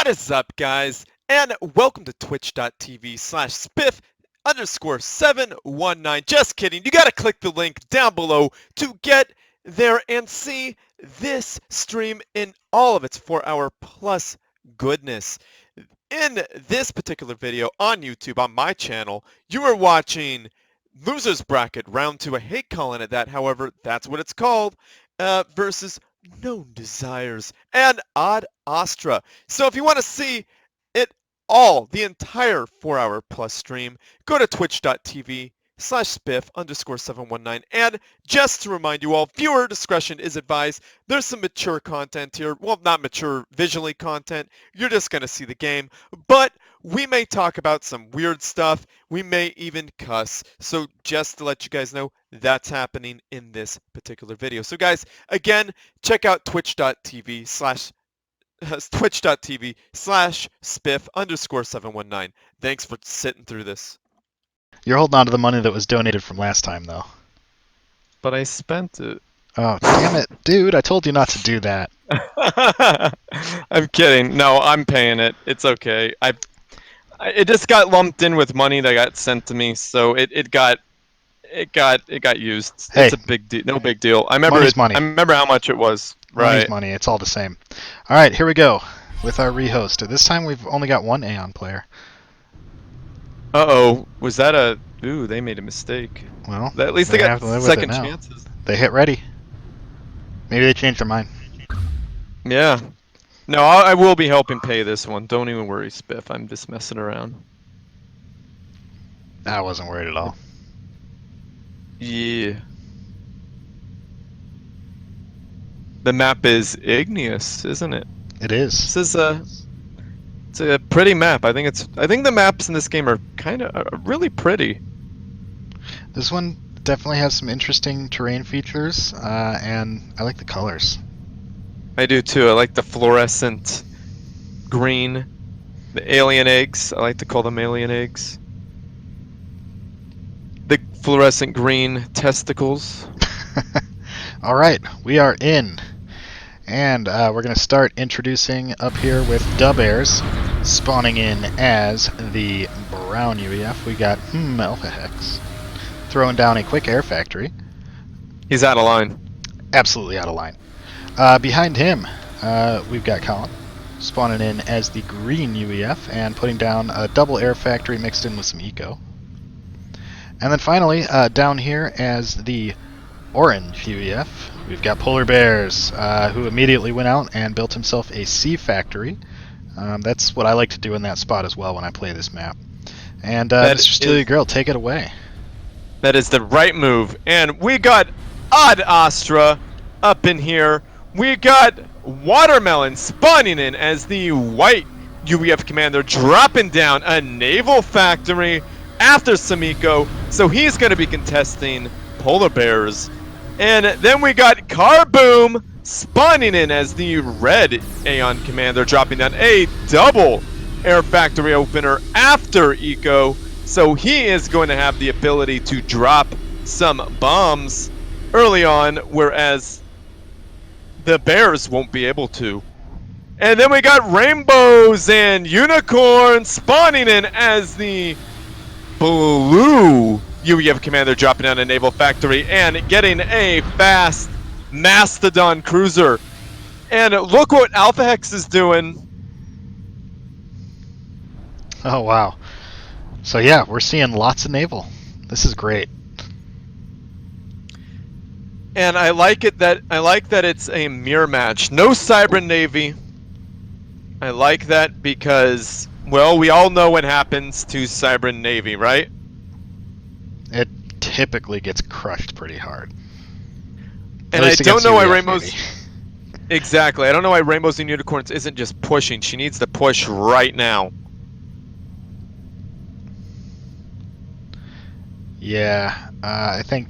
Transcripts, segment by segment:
What is up, guys? And welcome to twitch.tv/spiff_719. Just kidding. You gotta click the link down below to get there and see this stream in all of its 4-hour plus goodness. In this particular video on YouTube, on my channel, you are watching Losers Bracket Round 2. I hate calling it that, however, that's what it's called, versus Known Desires and Odd Astra. So if you want to see it all, the entire 4-hour plus stream, go to twitch.tv/spiff_719. And just to remind you all, viewer discretion is advised. There's some mature content here. Well, not mature visually content. You're just going to see the game. But we may talk about some weird stuff. We may even cuss. So just to let you guys know, that's happening in this particular video. So guys, again, check out twitch.tv/spiff_719. Thanks for sitting through this. You're holding on to the money that was donated from last time, though. But I spent it. Oh, damn it. Dude, I told you not to do that. I'm kidding. No, I'm paying it. It's okay. It just got lumped in with money that got sent to me, so it got used. Hey, it's a big deal. No big deal. I remember money's money. I remember how much it was. Money's Right. money. It's all the same. All right, here we go with our rehost. This time we've only got one Aeon player. Uh-oh. Was that a... Ooh, they made a mistake. Well, At least they got have to live with second it now. chances. They hit ready. Maybe they changed their mind. Yeah. No, I will be helping pay this one. Don't even worry, Spiff. I'm just messing around. I wasn't worried at all. Yeah. The map is Igneous, isn't it? It is. This is it's a pretty map. I think the maps in this game are kind of really pretty. This one definitely has some interesting terrain features, and I like the colors. I do too. I like the fluorescent green, the alien eggs. I like to call them alien eggs. The fluorescent green testicles. All right, we are in. And we're going to start introducing up here with Dub Airs, spawning in as the brown UEF. We got Alpha Hex, throwing down a quick air factory. He's out of line. Absolutely out of line. Behind him, we've got Colin, spawning in as the green UEF and putting down a double air factory mixed in with some eco. And then finally, down here as the orange UEF, we've got Polar Bears, who immediately went out and built himself a sea factory. That's what I like to do in that spot as well when I play this map. And Mr.StealUrGurl, take it away. That is the right move. And we got Odd Astra up in here. We got Watermelon spawning in as the white UEF commander, dropping down a naval factory after Samiko. So he's going to be contesting Polar Bears. And then we got Carboom spawning in as the red Aeon commander, dropping down a double air factory opener after Eco. So he is going to have the ability to drop some bombs early on, whereas the Bears won't be able to. And then we got Rainbows and Unicorns spawning in as the blue UEF commander, dropping down a naval factory and getting a fast Mastodon cruiser. And look what Alpha Hex is doing. Oh, wow. So yeah, we're seeing lots of naval. This is great. And I like that it's a mirror match. No Cyber Navy. I like that because, well, we all know what happens to Cyber Navy, right? It typically gets crushed pretty hard. And I don't know why Rainbows... Exactly. I don't know why Rainbows and Unicorns isn't just pushing. She needs to push right now. Yeah, I think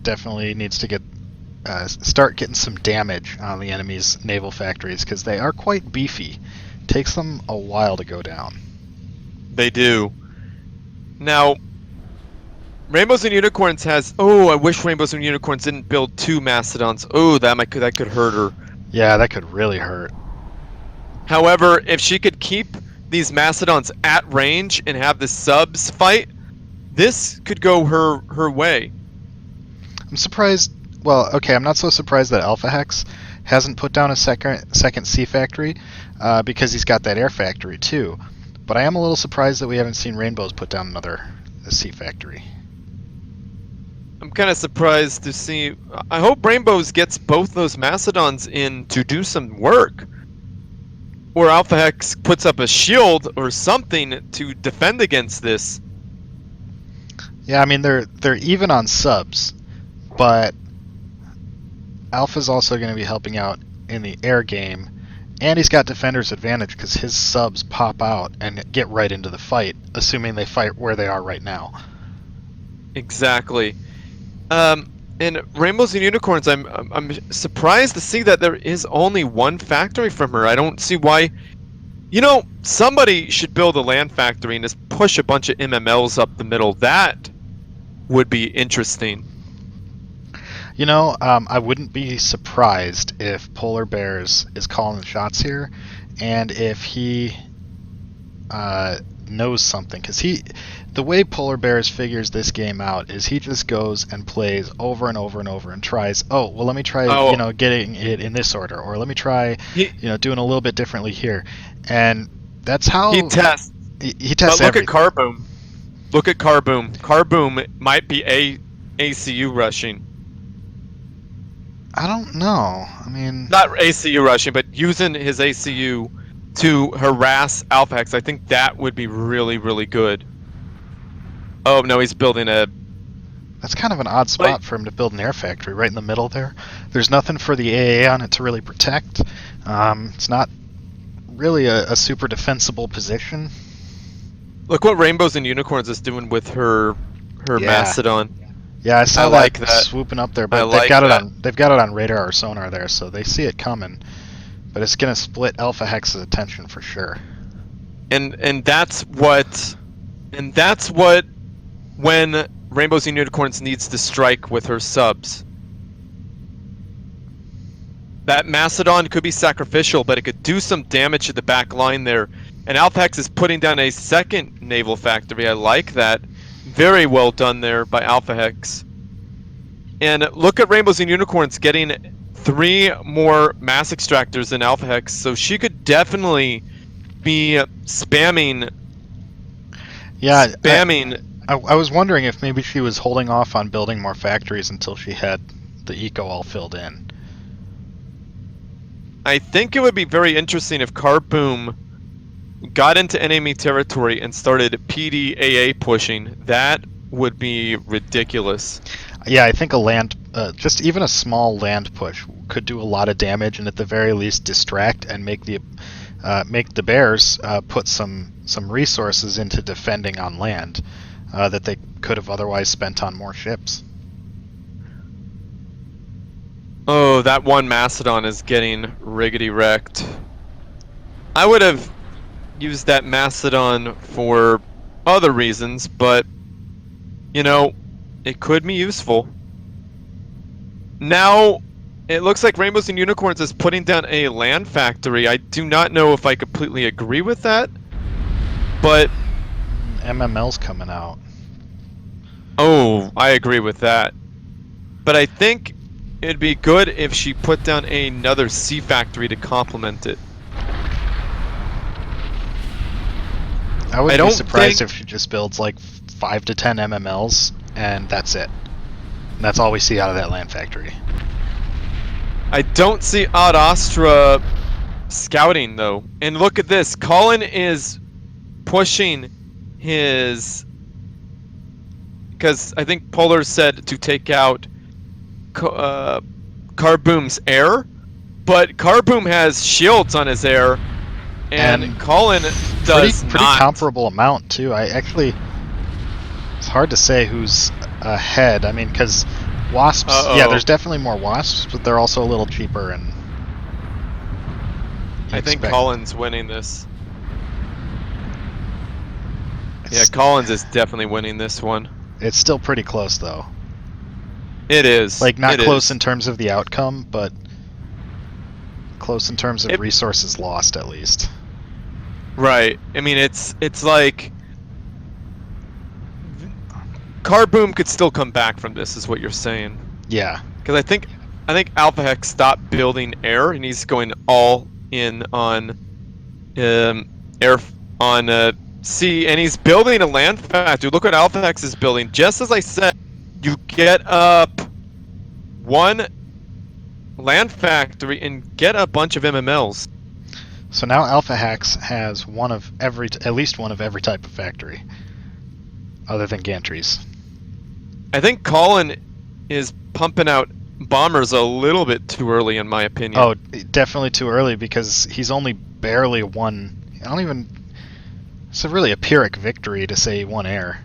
definitely needs to get start getting some damage on the enemy's naval factories because they are quite beefy. Takes them a while to go down. They do. Now, Rainbows and Unicorns has... Oh, I wish Rainbows and Unicorns didn't build two Mastodons. Oh, that could hurt her. Yeah, that could really hurt. However, if she could keep these Mastodons at range and have the subs fight, this could go her way. I'm surprised. Well, okay, I'm not so surprised that Alpha Hex hasn't put down a second C factory because he's got that air factory too. But I am a little surprised that we haven't seen Rainbows put down another C factory. I'm kind of surprised to see. I hope Rainbows gets both those Mastodons in to do some work. Or Alpha Hex puts up a shield or something to defend against this. Yeah, I mean they're even on subs, but Alpha's also going to be helping out in the air game, and he's got defender's advantage because his subs pop out and get right into the fight, assuming they fight where they are right now. Exactly. In Rainbows and Unicorns, I'm surprised to see that there is only one factory from her. I don't see why. You know, somebody should build a land factory and just push a bunch of MMLs up the middle. That would be interesting. You know, I wouldn't be surprised if Polar Bears is calling the shots here, and if he knows something, because the way Polar Bears figures this game out is he just goes and plays over and over and over and tries, let me try, getting it in this order, or let me try, doing a little bit differently here. And that's how he tests. He tests but look everything. at Carboom. Look at Carboom. Carboom might be ACU rushing. I don't know. I mean, not ACU rushing, but using his ACU to harass Alpha Hex. I think that would be really, really good. Oh no, he's building a. That's kind of an odd spot for him to build an air factory right in the middle there. There's nothing for the AA on it to really protect. It's not really a super defensible position. Look what Rainbows and Unicorns is doing with her Mastodon. Yeah, I saw like that that swooping up there, but they've got it on radar or sonar there, so they see it coming. But it's gonna split Alpha Hex's attention for sure. And that's what when Rainbows and Unicorns needs to strike with her subs. That Mastodon could be sacrificial, but it could do some damage to the back line there. And Alpha Hex is putting down a second naval factory. I like that. Very well done there by Alpha Hex. And look at Rainbows and Unicorns getting 3 more mass extractors than Alpha Hex, so she could definitely be spamming. Yeah, spamming. I was wondering if maybe she was holding off on building more factories until she had the eco all filled in. I think it would be very interesting if Carboom got into enemy territory and started PDAA pushing. That would be ridiculous. Yeah, I think a land, just even a small land push could do a lot of damage, and at the very least distract and make the bears put some resources into defending on land that they could have otherwise spent on more ships. Oh, that one Mastodon is getting riggedy wrecked. I would have used that Mastodon for other reasons, but it could be useful. Now, it looks like Rainbows and Unicorns is putting down a land factory. I do not know if I completely agree with that, but MML's coming out. Oh, I agree with that. But I think it'd be good if she put down another C factory to complement it. I wouldn't be surprised if she just builds like 5 to 10 MMLs and that's it. And that's all we see out of that land factory. I don't see Ad Astra scouting though. And look at this. Colin is pushing his... Because I think Polar said to take out Carboom's air. But Carboom has shields on his air. And Colin does pretty comparable amount too. It's hard to say who's ahead. I mean, because wasps, yeah, there's definitely more wasps, but they're also a little cheaper. And I think Colin's winning this. Yeah, Collins is definitely winning this one. It's still pretty close though. It is. Like not close in terms of the outcome, but Close in terms of resources lost, at least. Right. I mean, it's like Carboom could still come back from this, is what you're saying. Yeah. Because I think Alpha Hex stopped building air, and he's going all in on air on sea, and he's building a land factory. Look what Alpha Hex is building. Just as I said, you get up one land factory and get a bunch of MMLs. So now Alpha Hex has at least one of every type of factory, other than gantries. I think Colin is pumping out bombers a little bit too early, in my opinion. Oh, definitely too early, because he's only barely won. It's really a Pyrrhic victory to say he won air.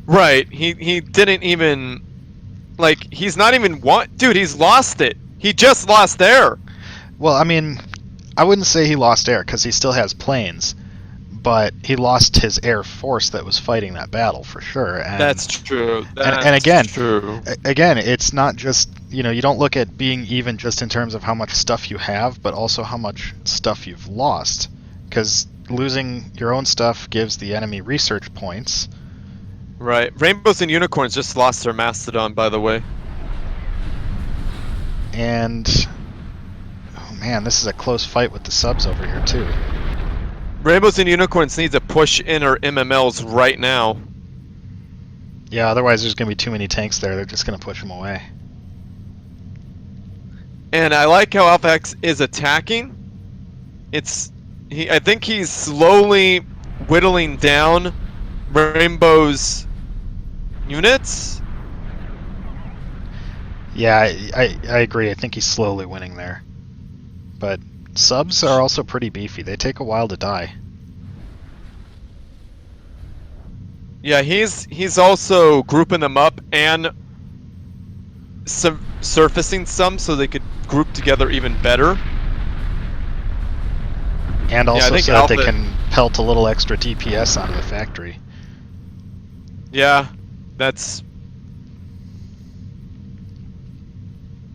Right. He didn't even, like, he's not even dude, he's lost it. He just lost air. Well, I mean, I wouldn't say he lost air, because he still has planes, but he lost his air force that was fighting that battle, for sure. And, that's true. And again, true. Again, it's not just, you don't look at being even just in terms of how much stuff you have, but also how much stuff you've lost. Because losing your own stuff gives the enemy research points. Right. Rainbows and Unicorns just lost their Mastodon, by the way. And, oh man, this is a close fight with the subs over here, too. Rainbows and Unicorns need to push in our MMLs right now. Yeah, otherwise there's going to be too many tanks there. They're just going to push them away. And I like how Alpha X is attacking. I think he's slowly whittling down Rainbow's units. Yeah, I agree. I think he's slowly winning there. But subs are also pretty beefy. They take a while to die. Yeah, he's also grouping them up and surfacing some so they could group together even better. And also so that they can pelt a little extra DPS onto the factory. Yeah, that's...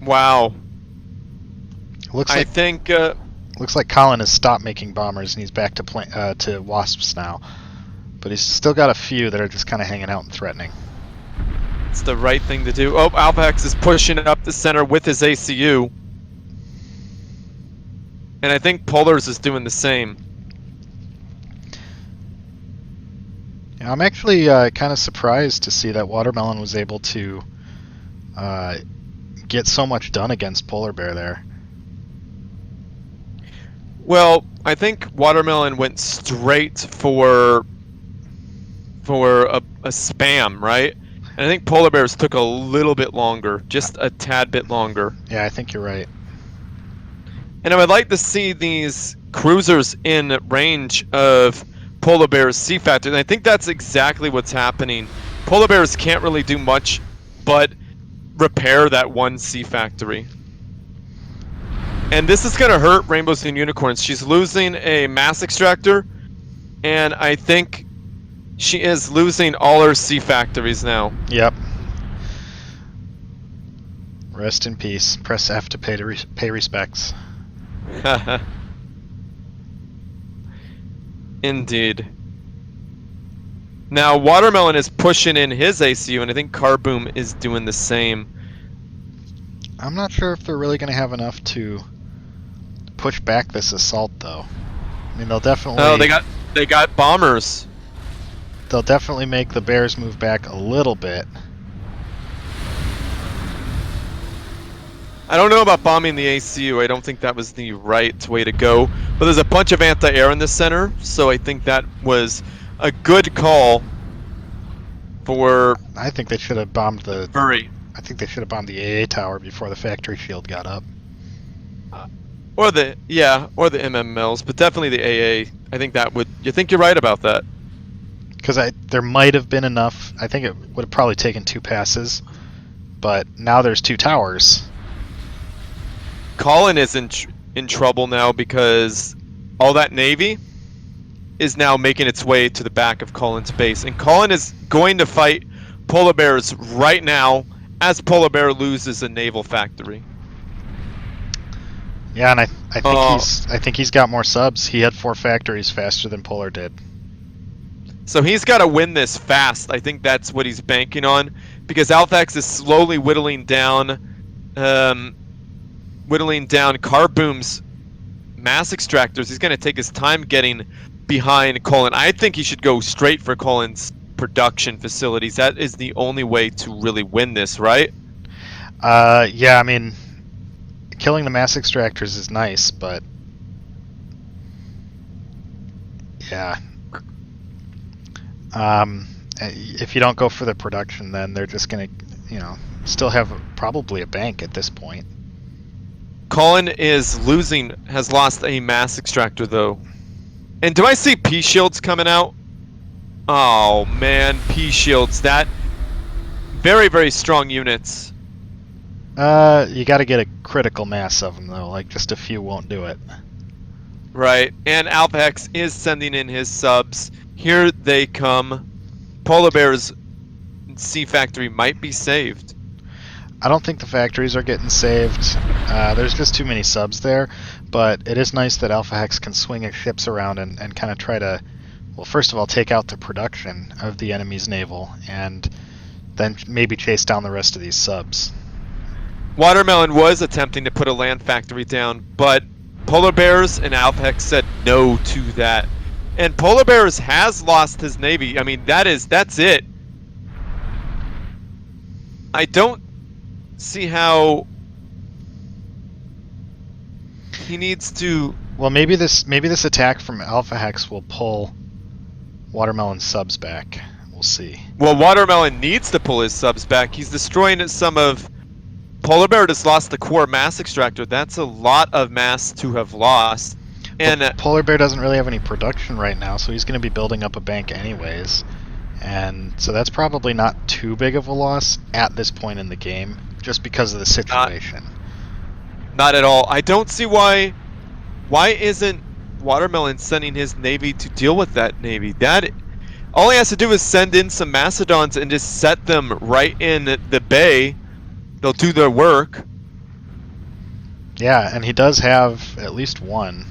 Wow. Looks like Colin has stopped making bombers and he's back to wasps now. But he's still got a few that are just kind of hanging out and threatening. It's the right thing to do. Oh, Alpha X is pushing up the center with his ACU. And I think Polars is doing the same. Yeah, I'm actually kind of surprised to see that Watermelon was able to get so much done against Polar Bear there. Well, I think Watermelon went straight for a spam, right? And I think Polar Bears took a little bit longer, just a tad bit longer. Yeah, I think you're right. And I would like to see these cruisers in range of Polar Bear's sea factory. And I think that's exactly what's happening. Polar Bears can't really do much but repair that one sea factory. And this is going to hurt Rainbows and Unicorns. She's losing a mass extractor, and I think she is losing all her sea factories now. Yep. Rest in peace. Press F to pay respects. Indeed. Now, Watermelon is pushing in his ACU, and I think Carboom is doing the same. I'm not sure if they're really going to have enough to push back this assault, though. I mean, they'll definitely... Oh, they got bombers. They'll definitely make the Bears move back a little bit. I don't know about bombing the ACU. I don't think that was the right way to go. But there's a bunch of anti-air in the center, so I think that was a good call for... I think they should have bombed the... Hurry. I think they should have bombed the AA tower before the factory shield got up. Or the MMLs, but definitely the AA. I think that would... You think you're right about that? Because there might have been enough. I think it would have probably taken 2 passes, but now there's 2 towers. Colin is in trouble now because all that Navy is now making its way to the back of Colin's base. And Colin is going to fight Polar Bears right now as Polar Bear loses a naval factory. Yeah, and I think Oh. I think he's got more subs. He had 4 factories faster than Polar did. So he's got to win this fast. I think that's what he's banking on, because Alphax is slowly whittling down Carboom's mass extractors. He's going to take his time getting behind Colin. I think he should go straight for Colin's production facilities. That is the only way to really win this, right? Yeah, I mean, killing the mass extractors is nice, but yeah. If you don't go for the production, then they're just gonna, still have probably a bank at this point. Colin is losing, has lost a mass extractor though. And do I see P shields coming out? Oh man, P shields. That very, very strong units. You got to get a critical mass of them though. Like just a few won't do it. Right, and Alpex is sending in his subs. Here they come. Polar Bear's C factory might be saved. I don't think the factories are getting saved. There's just too many subs there, but it is nice that Alpha Hex can swing his ships around and kind of try to, well, first of all, take out the production of the enemy's naval, and then maybe chase down the rest of these subs. Watermelon was attempting to put a land factory down, but Polar Bears and Alpha Hex said no to that. And Polar Bears has lost his navy. I mean, that's it. I don't see how he needs to. Well, maybe this attack from Alpha Hex will pull Watermelon's subs back. We'll see. Well, Watermelon needs to pull his subs back. He's destroying some of. Polar Bear just lost the core mass extractor. That's a lot of mass to have lost. And but Polar Bear doesn't really have any production right now, so he's going to be building up a bank anyways. And so that's probably not too big of a loss at this point in the game, just because of the situation. Not at all. I don't see why isn't Watermelon sending his navy to deal with that navy? That all he has to do is send in some Macedons and just set them right in the bay. They'll do their work. Yeah, and he does have at least one.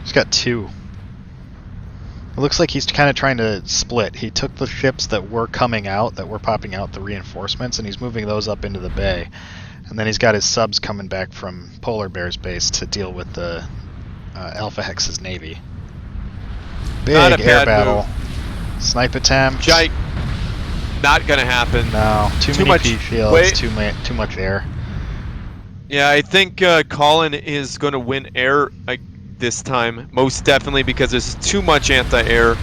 He's got 2. It looks like he's kind of trying to split. He took the ships that were coming out, that were popping out the reinforcements, and he's moving those up into the bay. And then he's got his subs coming back from Polar Bear's base to deal with the Alpha Hex's navy. Big air battle. Move. Snipe attempt. Not gonna happen. No, too many much P-shields, too much air. Yeah, I think Colin is going to win air this time, most definitely, because there's too much anti-air.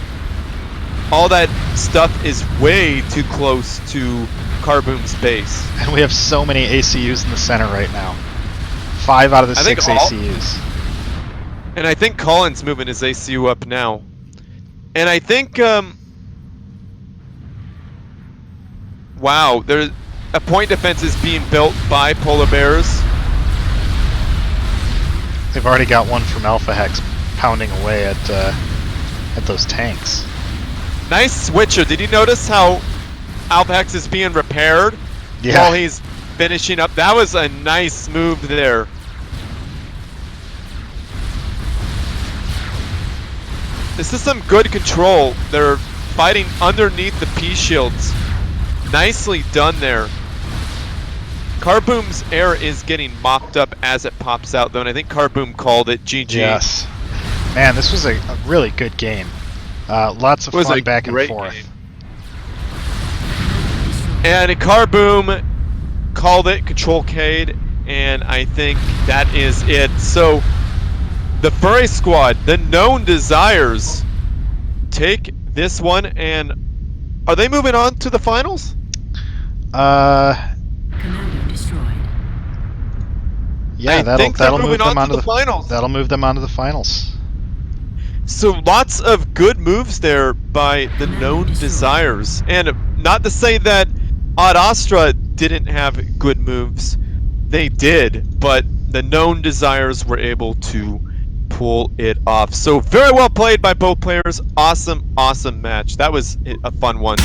All that stuff is way too close to Carboom's base. And we have so many ACUs in the center right now. 5 out of the 6 ACUs. And I think Colin's moving his ACU up now. And I think, wow, there's a point defense is being built by Polar Bears. They've already got one from Alpha Hex pounding away at those tanks. Nice switcher. Did you notice how Alpha Hex is being repaired while he's finishing up? That was a nice move there. This is some good control. They're fighting underneath the P-shields. Nicely done there. Carboom's air is getting mopped up as it pops out, though, and I think Carboom called it GG. Yes. Man, this was a really good game. Lots of fun back and forth. Game. And Carboom called it Control Cade, and I think that is it. So, the Furry Squad, the Known Desires, take this one, and are they moving on to the finals? Yeah, that'll move them onto the finals. That'll move them onto the finals. So lots of good moves there by the Known Desires, and not to say that Astra didn't have good moves. They did, but the Known Desires were able to pull it off. So very well played by both players. Awesome, awesome match. That was a fun one.